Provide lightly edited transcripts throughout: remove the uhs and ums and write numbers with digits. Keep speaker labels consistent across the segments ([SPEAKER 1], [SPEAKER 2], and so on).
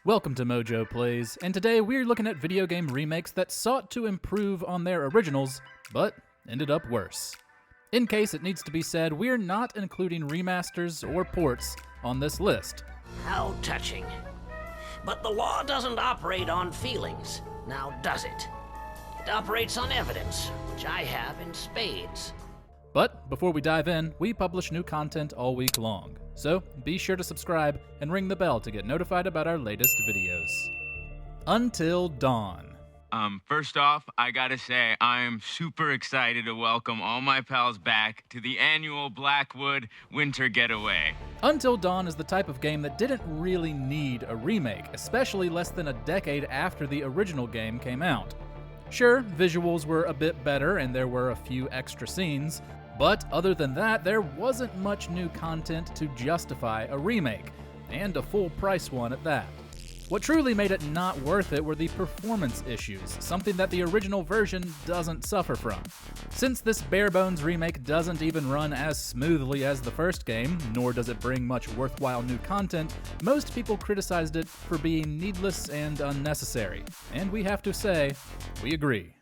[SPEAKER 1] Welcome to MojoPlays, and today we're looking at video game remakes that sought to improve on their originals, but ended up worse. In case it needs to be said, we're not including remasters or ports on this list.
[SPEAKER 2] How touching. But the law doesn't operate on feelings, now does it? It operates on evidence, which I have in spades.
[SPEAKER 1] But before we dive in, we publish new content all week long. So be sure to subscribe and ring the bell to get notified about our latest videos. Until Dawn.
[SPEAKER 3] First off, I gotta say, I'm super excited to welcome all my pals back to the annual Blackwood Winter Getaway.
[SPEAKER 1] Until Dawn is the type of game that didn't really need a remake, especially less than a decade after the original game came out. Sure, visuals were a bit better and there were a few extra scenes, but other than that, there wasn't much new content to justify a remake, and a full-price one at that. What truly made it not worth it were the performance issues, something that the original version doesn't suffer from. Since this bare-bones remake doesn't even run as smoothly as the first game, nor does it bring much worthwhile new content, most people criticized it for being needless and unnecessary. And we have to say, we agree.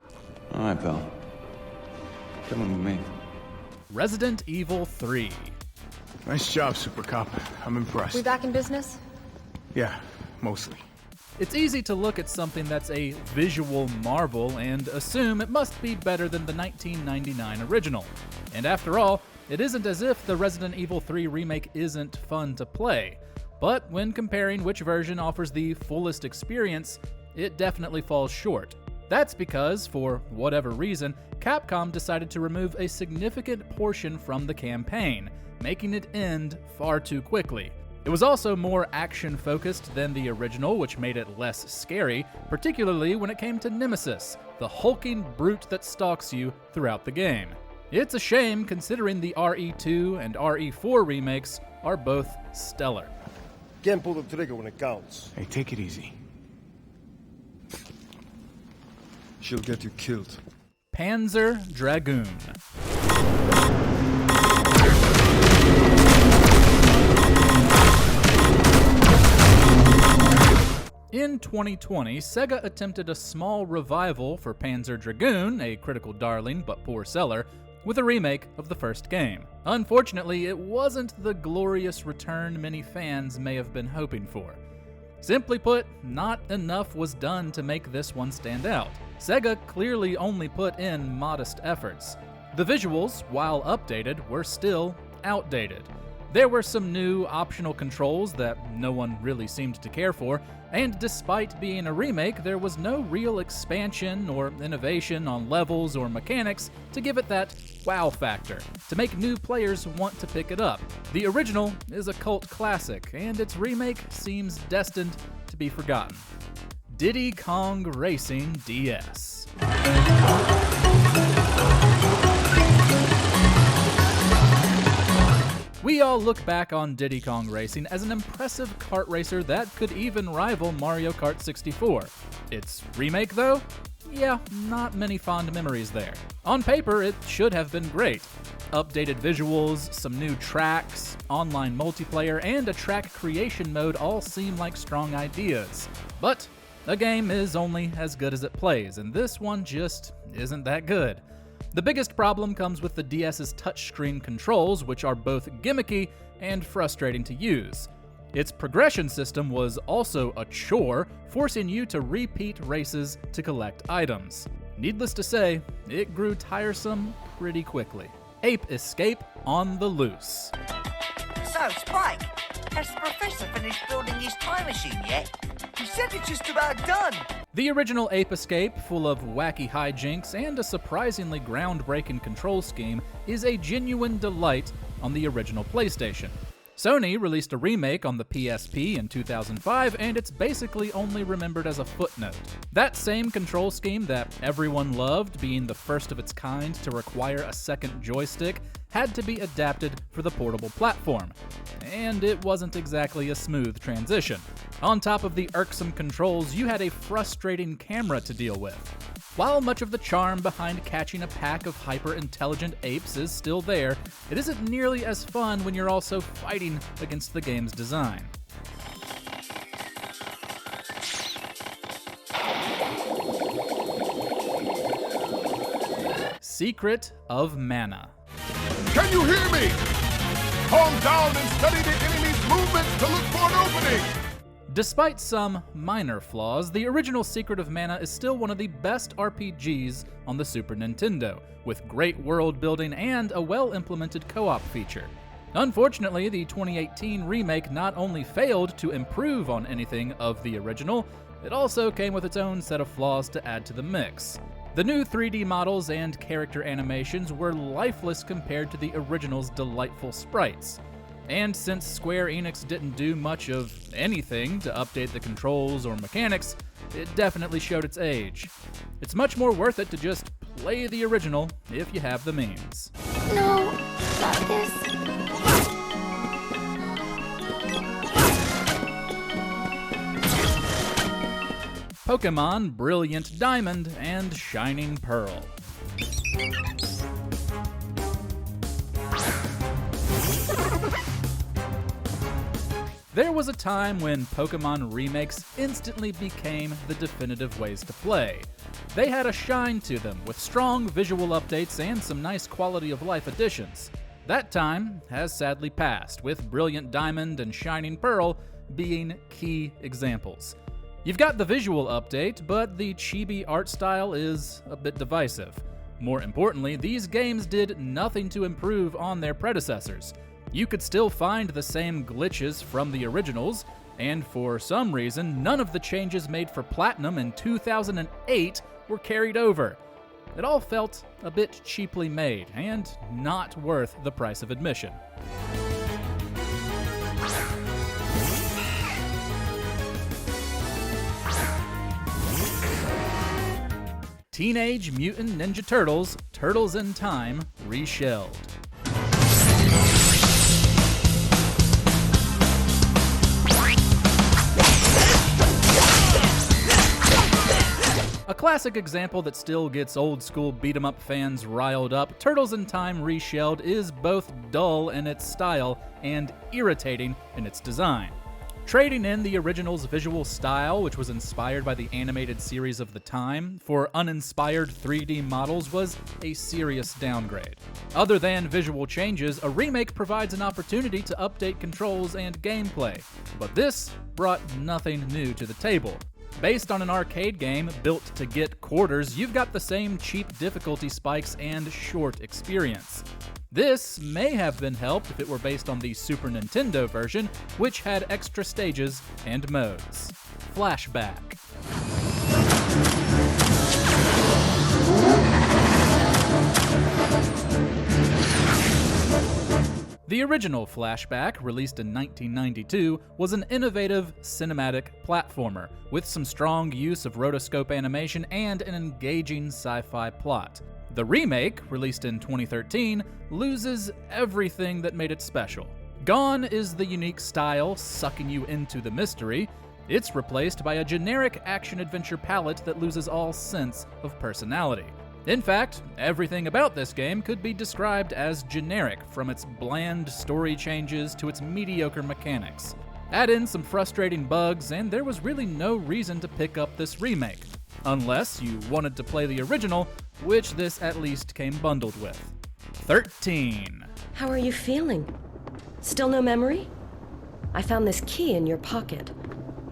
[SPEAKER 4] All right, pal. Come on with me.
[SPEAKER 1] Resident Evil 3.
[SPEAKER 5] Nice job, Super Cop. I'm impressed.
[SPEAKER 6] We back in business?
[SPEAKER 5] Yeah, mostly.
[SPEAKER 1] It's easy to look at something that's a visual marvel and assume it must be better than the 1999 original. And after all, it isn't as if the Resident Evil 3 remake isn't fun to play. But when comparing which version offers the fullest experience, it definitely falls short. That's because, for whatever reason, Capcom decided to remove a significant portion from the campaign, making it end far too quickly. It was also more action-focused than the original, which made it less scary, particularly when it came to Nemesis, the hulking brute that stalks you throughout the game. It's a shame considering the RE2 and RE4 remakes are both stellar.
[SPEAKER 7] Can't pull the trigger when it counts.
[SPEAKER 5] Hey, take it easy.
[SPEAKER 7] She'll get you killed.
[SPEAKER 1] Panzer Dragoon. In 2020, Sega attempted a small revival for Panzer Dragoon, a critical darling but poor seller, with a remake of the first game. Unfortunately, it wasn't the glorious return many fans may have been hoping for. Simply put, not enough was done to make this one stand out. Sega clearly only put in modest efforts. The visuals, while updated, were still outdated. There were some new optional controls that no one really seemed to care for, and despite being a remake, there was no real expansion or innovation on levels or mechanics to give it that wow factor, to make new players want to pick it up. The original is a cult classic, and its remake seems destined to be forgotten. Diddy Kong Racing DS. We all look back on Diddy Kong Racing as an impressive kart racer that could even rival Mario Kart 64. Its remake, though? Yeah, not many fond memories there. On paper, it should have been great. Updated visuals, some new tracks, online multiplayer, and a track creation mode all seem like strong ideas. But a game is only as good as it plays, and this one just isn't that good. The biggest problem comes with the DS's touchscreen controls, which are both gimmicky and frustrating to use. Its progression system was also a chore, forcing you to repeat races to collect items. Needless to say, it grew tiresome pretty quickly. Ape Escape on the loose.
[SPEAKER 8] So, Spike, has the professor finished building his time machine yet? He said it's just about done.
[SPEAKER 1] The original Ape Escape, full of wacky hijinks and a surprisingly groundbreaking control scheme, is a genuine delight on the original PlayStation. Sony released a remake on the PSP in 2005, and it's basically only remembered as a footnote. That same control scheme that everyone loved, being the first of its kind to require a second joystick, had to be adapted for the portable platform. And it wasn't exactly a smooth transition. On top of the irksome controls, you had a frustrating camera to deal with. While much of the charm behind catching a pack of hyper-intelligent apes is still there, it isn't nearly as fun when you're also fighting against the game's design. Secret of Mana.
[SPEAKER 6] Can you hear me? Calm down and study the enemy's movements to look for an opening!
[SPEAKER 1] Despite some minor flaws, the original Secret of Mana is still one of the best RPGs on the Super Nintendo, with great world building and a well-implemented co-op feature. Unfortunately, the 2018 remake not only failed to improve on anything of the original, it also came with its own set of flaws to add to the mix. The new 3D models and character animations were lifeless compared to the original's delightful sprites. And since Square Enix didn't do much of anything to update the controls or mechanics, it definitely showed its age. It's much more worth it to just play the original if you have the means.
[SPEAKER 9] No, not this.
[SPEAKER 1] Pokémon Brilliant Diamond and Shining Pearl. There was a time when Pokémon Remakes instantly became the definitive ways to play. They had a shine to them, with strong visual updates and some nice quality of life additions. That time has sadly passed, with Brilliant Diamond and Shining Pearl being key examples. You've got the visual update, but the chibi art style is a bit divisive. More importantly, these games did nothing to improve on their predecessors. You could still find the same glitches from the originals, and for some reason, none of the changes made for Platinum in 2008 were carried over. It all felt a bit cheaply made, and not worth the price of admission. Teenage Mutant Ninja Turtles, Turtles in Time, Reshelled. A classic example that still gets old-school beat-em-up fans riled up, Turtles in Time Reshelled is both dull in its style and irritating in its design. Trading in the original's visual style, which was inspired by the animated series of the time, for uninspired 3D models was a serious downgrade. Other than visual changes, a remake provides an opportunity to update controls and gameplay, but this brought nothing new to the table. Based on an arcade game built to get quarters, you've got the same cheap difficulty spikes and short experience. This may have been helped if it were based on the Super Nintendo version, which had extra stages and modes. Flashback. The original Flashback, released in 1992, was an innovative cinematic platformer with some strong use of rotoscope animation and an engaging sci-fi plot. The remake, released in 2013, loses everything that made it special. Gone is the unique style sucking you into the mystery. It's replaced by a generic action-adventure palette that loses all sense of personality. In fact, everything about this game could be described as generic, from its bland story changes to its mediocre mechanics. Add in some frustrating bugs, and there was really no reason to pick up this remake, unless you wanted to play the original, which this at least came bundled with. 13.
[SPEAKER 9] How are you feeling? Still no memory? I found this key in your pocket.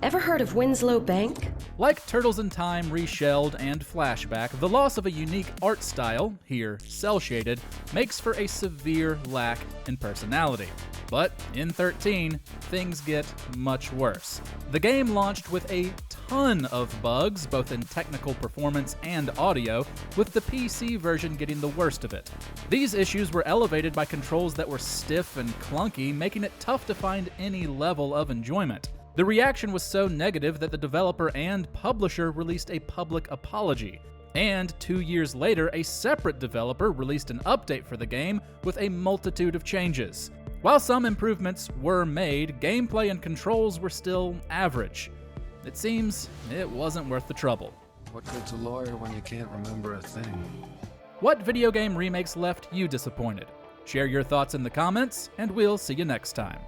[SPEAKER 9] Ever heard of Winslow Bank?
[SPEAKER 1] Like Turtles in Time Reshelled and Flashback, the loss of a unique art style, here cel-shaded, makes for a severe lack in personality. But in 13, things get much worse. The game launched with a ton of bugs, both in technical performance and audio, with the PC version getting the worst of it. These issues were elevated by controls that were stiff and clunky, making it tough to find any level of enjoyment. The reaction was so negative that the developer and publisher released a public apology. And 2 years later, a separate developer released an update for the game with a multitude of changes. While some improvements were made, gameplay and controls were still average. It seems it wasn't worth the trouble.
[SPEAKER 10] What good's a lawyer when you can't remember a thing?
[SPEAKER 1] What video game remakes left you disappointed? Share your thoughts in the comments, and we'll see you next time.